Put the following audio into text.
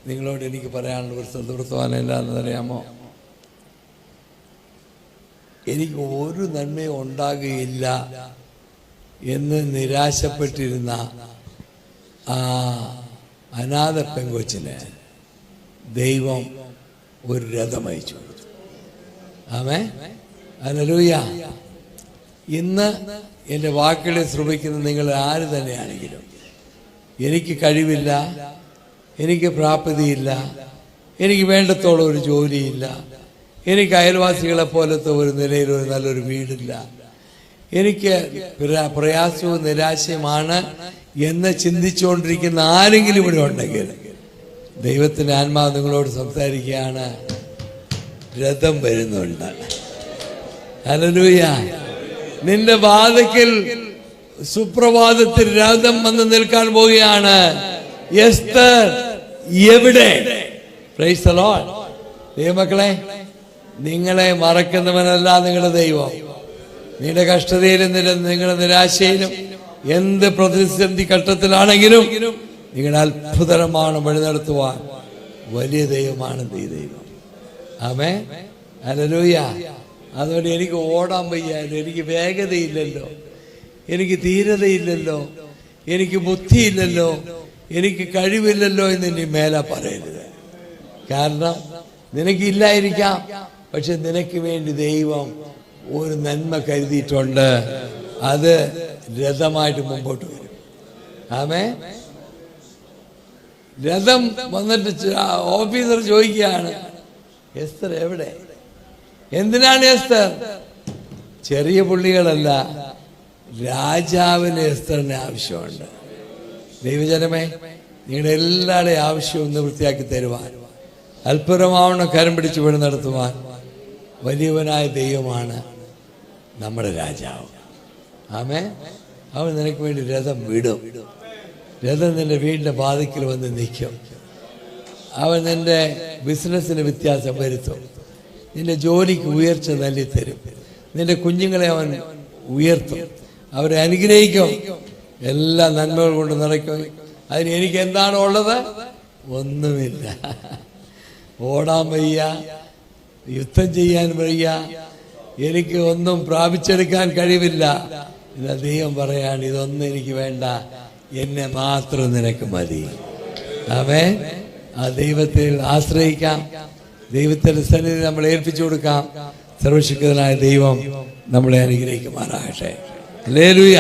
നിങ്ങളോട് എനിക്ക് പറയാനുള്ള ഒരു സന്തോഷവാനം എന്താണെന്നറിയാമോ? എനിക്ക് ഒരു നന്മയും ഉണ്ടാകുകയില്ല എന്ന് നിരാശപ്പെട്ടിരുന്ന ആ അനാഥ പെങ്കൊച്ചിന് ദൈവം ഒരു രഥം അയച്ചു കൊടുത്തു. ആമേൻ, ഹല്ലേലൂയ. ഇന്ന് എൻ്റെ വാക്കുകളെ ശ്രമിക്കുന്ന നിങ്ങൾ ആര് തന്നെയാണെങ്കിലും, എനിക്ക് കഴിവില്ല, എനിക്ക് പ്രാപ്തിയില്ല, എനിക്ക് വേണ്ടത്തോളം ഒരു ജോലിയില്ല, എനിക്ക് അയൽവാസികളെ പോലത്തെ ഒരു നിലയിൽ ഒരു നല്ലൊരു വീടില്ല, എനിക്ക് പ്രയാസവും നിരാശയുമാണ് എന്ന് ചിന്തിച്ചുകൊണ്ടിരിക്കുന്ന ആരെങ്കിലും ഇവിടെ ഉണ്ടെങ്കിൽ ദൈവത്തിൻ്റെ ആത്മാവ് നിങ്ങളോട് സംസാരിക്കുകയാണ്, രഥം വരുന്നുണ്ട്. ഹല്ലേലൂയ. നിന്റെ വാതിൽക്കൽ സുപ്രഭാതത്തിൽ രഥം വന്ന് നിൽക്കാൻ പോവുകയാണ്. എസ്തർ എവിടെ? Praise the Lord. ദൈവമക്കളെ, നിങ്ങളെ മറക്കുന്നവനല്ല നിങ്ങളുടെ ദൈവം. നിങ്ങളുടെ കഷ്ടതയിലും നിങ്ങളുടെ നിരാശയിലും എന്ത് പ്രതിസന്ധി ഘട്ടത്തിലാണെങ്കിലും നിങ്ങളുടെ അത്ഭുതകരമാണ് വഴി നടത്തുവാൻ വലിയ ദൈവമാണ് ഈ ദൈവം. ആമേൻ, ഹല്ലേലൂയ. അതുകൊണ്ട് എനിക്ക് ഓടാൻ വയ്യാലോ, എനിക്ക് വേഗതയില്ലല്ലോ, എനിക്ക് ധീരതയില്ലല്ലോ, എനിക്ക് ബുദ്ധിയില്ലല്ലോ, എനിക്ക് കഴിവില്ലല്ലോ എന്ന് ഇനി മേലെ പറയരുത്. കാരണം നിനക്കില്ലായിരിക്കാം, പക്ഷെ നിനക്ക് വേണ്ടി ദൈവം ഒരു നന്മ കരുതിയിട്ടുണ്ട്. അത് രഥമായിട്ട് മുമ്പോട്ട് വരും. ആമേൻ. രഥം വന്നിട്ട് ഓഫീസർ ചോദിക്കുകയാണ്, എസ്തർ എവിടെ? എന്തിനാണ് എസ്തർ? ചെറിയ പുള്ളികളല്ല, രാജാവിന് എസ്തറിന് ആവശ്യമുണ്ട്. ദൈവജനമേ, നിങ്ങളുടെ എല്ലാവരുടെയും ആവശ്യവും ഒന്ന് വൃത്തിയാക്കി തരുവാൻ, അത്ഭുതമാവണ കരം പിടിച്ച് വഴി നടത്തുവാൻ വലിയവനായ ദൈവമാണ് നമ്മുടെ രാജാവ്. ആമേൻ. അവൻ നിനക്ക് വേണ്ടി രഥം വിടും. രഥം നിന്റെ വീടിൻ്റെ വാതിക്കൽ വന്ന് നിൽക്കും. അവൻ നിന്റെ ബിസിനസ്സിന് വ്യത്യാസം വരുത്തും. നിന്റെ ജോലിക്ക് ഉയർച്ച നൽകിത്തരും. നിന്റെ കുഞ്ഞുങ്ങളെ അവൻ ഉയർത്തും, അവരെ അനുഗ്രഹിക്കും, എല്ലാ നന്മകൾ കൊണ്ട് നിറയ്ക്കും. അതിന് എനിക്ക് എന്താണ് ഉള്ളത്? ഒന്നുമില്ല. ഓടാൻ വയ്യ, യുദ്ധം ചെയ്യാൻ വയ്യ, എനിക്ക് ഒന്നും പ്രാപിച്ചെടുക്കാൻ കഴിവില്ല. ഇതാ ദൈവം പറയാണ്, ഇതൊന്നും എനിക്ക് വേണ്ട, എന്നെ മാത്രം നിനക്ക് മതി. ആമേൻ. ആ ദൈവത്തിൽ ആശ്രയിക്കാം, ദൈവത്തിന്റെ സന്നിധി നമ്മൾ ഏൽപ്പിച്ചു കൊടുക്കാം. സർവശക്തനായ ദൈവം നമ്മളെ അനുഗ്രഹിക്കുമാറാകട്ടെ. ഹല്ലേലൂയ.